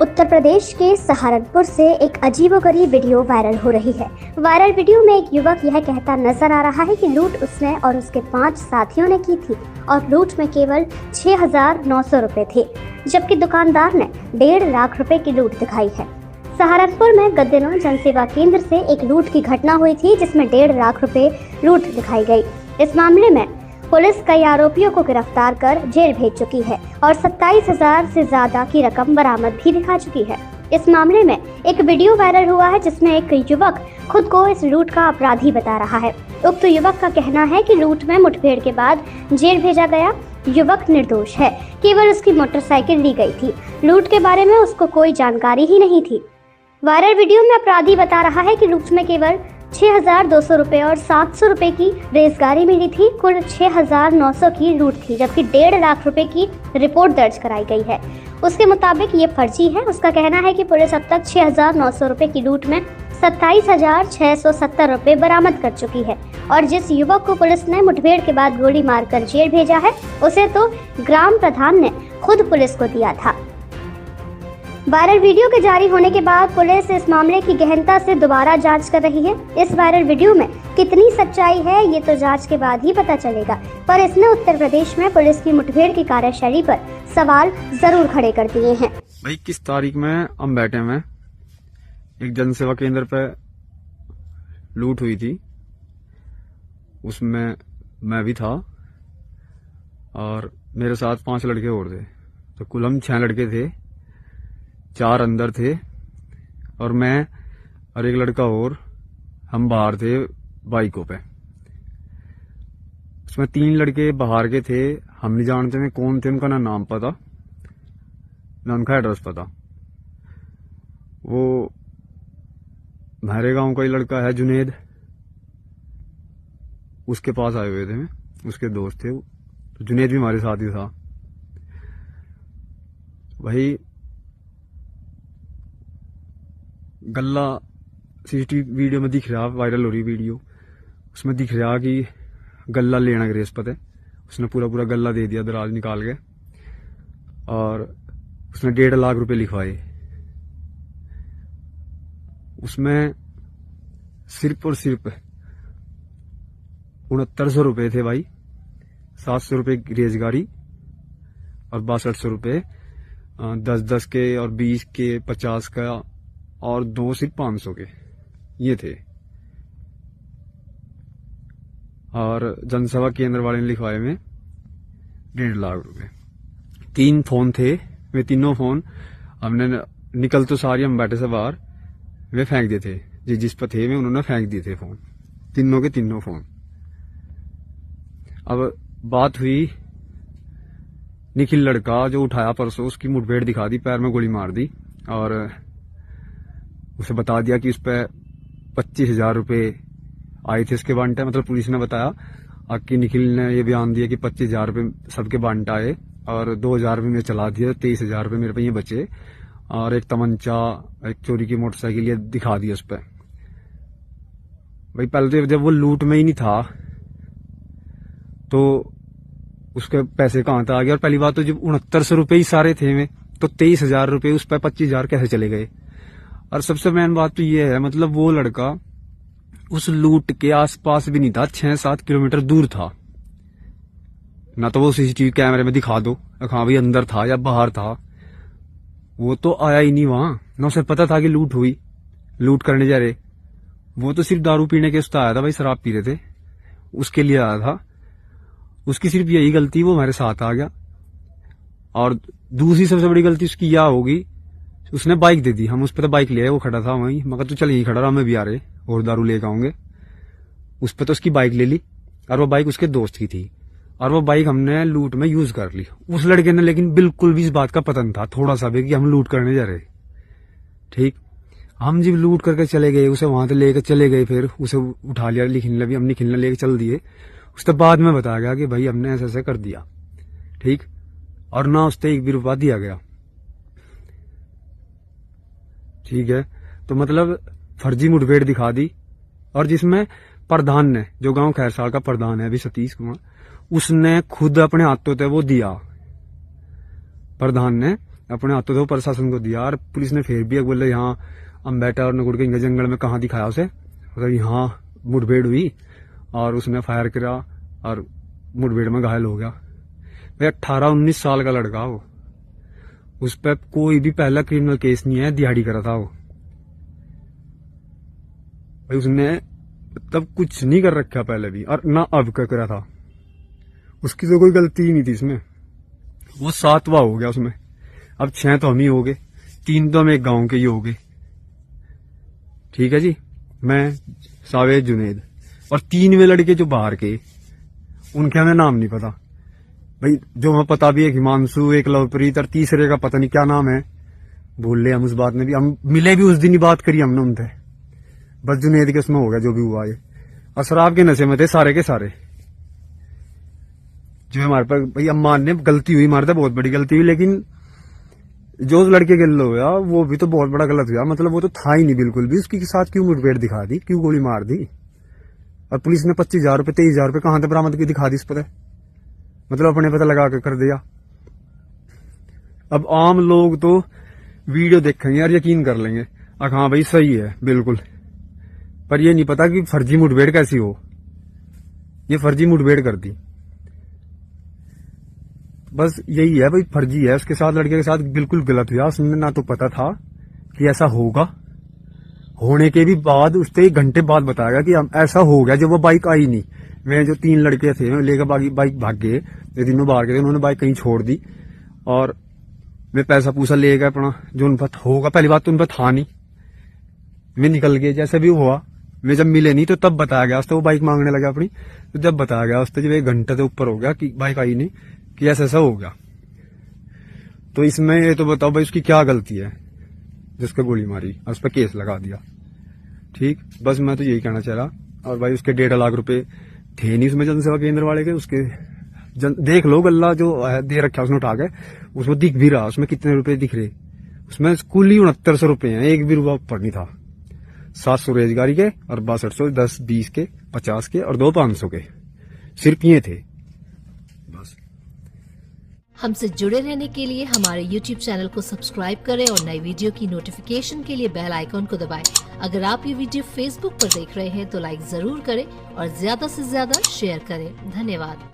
उत्तर प्रदेश के सहारनपुर से एक अजीबोगरीब वीडियो वायरल हो रही है। वायरल वीडियो में एक युवक यह कहता नजर आ रहा है कि लूट उसने और उसके 5 साथियों ने की थी और लूट में केवल 6,900 रुपए थे, जबकि दुकानदार ने 1.5 लाख रुपए की लूट दिखाई है। सहारनपुर में गत दिनों जनसेवा केंद्र से एक लूट की घटना हुई थी, जिसमें 1.5 लाख रुपए लूट दिखाई गई। इस मामले में पुलिस कई आरोपियों को गिरफ्तार कर जेल भेज चुकी है और 27,000 से ज्यादा की रकम बरामद भी दिखा चुकी है। इस मामले में एक वीडियो वायरल हुआ है, जिसमें एक युवक खुद को इस लूट का अपराधी बता रहा है। उक्त युवक का कहना है कि लूट में मुठभेड़ के बाद जेल भेजा गया युवक निर्दोष है, केवल उसकी मोटरसाइकिल ली गई थी। लूट के बारे में उसको कोई जानकारी ही नहीं थी। वायरल वीडियो में अपराधी बता रहा है कि लूट में केवल 6,200 रुपए और 700 रुपए की रेजगारी मिली थी। कुल 6,900 की लूट थी, जबकि 1.5 लाख रुपए की रिपोर्ट दर्ज कराई गई है। उसके मुताबिक ये फर्जी है। उसका कहना है कि पुलिस अब तक 6,900 रुपए की लूट में 27,670 रुपए बरामद कर चुकी है और जिस युवक को पुलिस ने मुठभेड़ के बाद गोली मारकर जेल भेजा है, उसे तो ग्राम प्रधान ने खुद पुलिस को दिया था। वायरल वीडियो के जारी होने के बाद पुलिस इस मामले की गहनता से दोबारा जांच कर रही है। इस वायरल वीडियो में कितनी सच्चाई है, ये तो जांच के बाद ही पता चलेगा, पर इसने उत्तर प्रदेश में पुलिस की मुठभेड़ की कार्यशैली पर सवाल जरूर खड़े कर दिए हैं। भाई 21 तारीख में हम बैठे हैं, एक जनसेवा केंद्र पे लूट हुई थी, उसमें मैं भी था और मेरे साथ 5 लड़के और थे, तो कुल हम 6 लड़के थे। 4 अंदर थे और मैं और एक लड़का और, हम बाहर थे बाइकों पे। उसमें 3 लड़के बाहर के थे, हम नहीं जानते थे कौन थे, उनका ना नाम पता ना उनका एड्रेस पता। वो हमारे गांव का ही लड़का है जुनेद, उसके पास आए हुए थे, उसके दोस्त थे, तो जुनेद भी हमारे साथ ही था। वही गल्ला सीसीटीवी वीडियो में दिख रहा, वायरल हो रही वीडियो, उसमें दिख रहा कि गल्ला लेना ग्रेस पता है। उसने पूरा गल्ला दे दिया दराज निकाल के और उसने 1.5 लाख रुपए लिखवाए। उसमें सिर्फ और सिर्फ 6900 रुपए थे भाई, 700 रुपए की रेजगारी और 6200 रुपए 10-10 के और 20 के 50 का और 2 सिर्फ 500 के ये थे। और जनसेवा केंद्र वाले ने लिखवाए में 1.5 लाख रुपए। 3 फोन थे, वे तीनों फोन हमने निकल तो सारी हम बैठे से बाहर वे फेंक दिए थे, जिस पर थे वे उन्होंने फेंक दिए थे फोन, तीनों के तीनों फोन। अब बात हुई, निखिल लड़का जो उठाया परसों, उसकी मुठभेड़ दिखा दी, पैर में गोली मार दी और उसे बता दिया कि उस पर 25,000 रुपए आए थे उसके बांटे। मतलब पुलिस ने बताया कि निखिल ने ये बयान दिया कि 25,000 रुपए सबके बांटा आए और 2,000 रुपए में चला दिया, 23,000 रुपए मेरे पे ये बचे और एक तमंचा, एक चोरी की मोटरसाइकिल ये दिखा दी उस पर। भाई पहले तो जब वो लूट में ही नहीं था तो उसके पैसे कहां तक आ गए। और पहली बात तो जब 6900 रुपए ही सारे थे में, तो 23,000 रुपए उस पर 25,000 कैसे चले गए। और सबसे मेन बात तो ये है, मतलब वो लड़का उस लूट के आसपास भी नहीं था, 6-7 किलोमीटर दूर था। ना तो वो सीसीटीवी कैमरे में दिखा दो हाँ भाई अंदर था या बाहर था, वो तो आया ही नहीं वहां। ना उसे पता था कि लूट हुई, लूट करने जा रहे। वो तो सिर्फ दारू पीने के उससे आया था भाई, शराब पी रहे थे उसके लिए आया था। उसकी सिर्फ यही गलती, वो हमारे साथ आ गया। और दूसरी सबसे बड़ी गलती उसकी यह होगी, उसने बाइक दे दी। हम उस पर तो बाइक ले आए, वो खड़ा था वहीं, मगर तू चल यहीं खड़ा रहा, हमें भी आ रहे और दारू लेकर आऊंगे। उस पर तो उसकी बाइक ले ली और वो बाइक उसके दोस्त की थी और वो बाइक हमने लूट में यूज कर ली। उस लड़के ने लेकिन बिल्कुल भी इस बात का पता नहीं था थोड़ा सा भी कि हम लूट करने जा रहे। ठीक, हम जब लूट करके चले गए, उसे वहां से लेकर चले गए, फिर उसे उठा लिया, निखिलने भी, हम निखिलने लेके चल दिए। उसके बाद में बताया गया कि भाई हमने ऐसे ऐसे कर दिया। ठीक, और ना उससे 1 भी रुपया दिया गया। ठीक है, तो मतलब फर्जी मुठभेड़ दिखा दी। और जिसमें प्रधान ने, जो गांव खैरसाल का प्रधान है अभी सतीश कुमार, उसने खुद अपने हाथों से वो दिया प्रधान ने अपने हाथों तो प्रशासन को दिया और पुलिस ने फिर भी बोले यहाँ अम्बेटा और नगुड़ के जंगल में कहाँ दिखाया उसे, यहाँ मुठभेड़ हुई और उसने फायर करा और मुठभेड़ में घायल हो गया। भाई 18-19 साल का लड़का वो, उस पर कोई भी पहला क्रिमिनल केस नहीं है, दिहाड़ी करा था वो। भाई उसने तब कुछ नहीं कर रखा पहले भी और ना अब का करा था, उसकी तो कोई गलती ही नहीं थी इसमें। वो 7वां हो गया उसमें, अब 6 तो हम ही हो गए, 3 तो हम एक गांव के ही हो गए। ठीक है जी, मैं सावेद जुनेद और 3 वे लड़के जो बाहर के, उनके हमें नाम नहीं पता। भाई जो हमें पता भी है हिमांशु, एक लवप्रीत और तीसरे का पता नहीं क्या नाम है, भूल ले हम उस बात में भी। हम मिले भी उस दिन ही बात करी हमने उनसे, बस जुनेद के उसमें हो गया जो भी हुआ ये। और शराब के नशे में थे सारे के सारे। जो हमारे पर भाई हम मानने गलती हुई, हमारे तो बहुत बड़ी गलती हुई, लेकिन जो उस लड़के के लिए हुआ वो भी तो बहुत बड़ा गलत हुआ। मतलब वो तो था ही नहीं बिल्कुल भी, उसके साथ क्यों मुठभेड़ दिखा दी, क्यों गोली मार दी। और पुलिस ने 25,000 रुपये 23,000 रुपये कहां से बरामद की दिखा दी इस पर, मतलब अपने पता लगा कर दिया। अब आम लोग तो वीडियो देखेंगे और यकीन कर लेंगे हाँ भाई सही है बिल्कुल, पर ये नहीं पता कि फर्जी मुठभेड़ कैसी हो। ये फर्जी मुठभेड़ कर दी, बस यही है भाई, फर्जी है। उसके साथ लड़के के साथ बिल्कुल गलत हुआ। उसने ना तो पता था कि ऐसा होगा, होने के भी बाद उससे 1 घंटे बाद बताया कि ऐसा हो गया। जब वो बाइक आई नहीं, वे जो 3 लड़के थे लेकर बाइक भाग गए, ये तीनों बाहर गए थे, उन्होंने बाइक कहीं छोड़ दी और वे पैसा पूसा ले गए अपना, जो उन पर होगा। पहली बात तो उन पर था नहीं, वे निकल गए जैसे भी हुआ। वे जब मिले नहीं तो तब बताया गया उससे, वो बाइक मांगने लगा अपनी, तो जब बताया गया उससे जब 1 घंटे से ऊपर हो गया कि बाइक आई नहीं, कि ऐसा हो गया। तो इसमें ये तो बताओ भाई उसकी क्या गलती है जिसको गोली मारी और उस पर केस लगा दिया। ठीक, बस मैं तो यही कहना चाह रहा। और भाई उसके 1.5 लाख रुपए थे नहीं उसमें जनसेवा केंद्र वाले के, उसके देख लो गल्ला जो दे रखा उसने उठा के, उसको दिख भी रहा उसमें कितने रुपए दिख रहे। उसमें कुल ही 6900 रुपए हैं, 1 भी रुपया ऊपर नहीं था। 700 रोजगारी के और 6200, 10, 20 के, 50 के और 2 500 के, सिर्फ ये थे बस। हमसे जुड़े रहने के लिए हमारे YouTube चैनल को सब्सक्राइब करें और नई वीडियो की नोटिफिकेशन के लिए बेल आइकॉन को दबाएं। अगर आप ये वीडियो Facebook पर देख रहे हैं तो लाइक जरूर करें और ज्यादा से ज्यादा शेयर करें। धन्यवाद।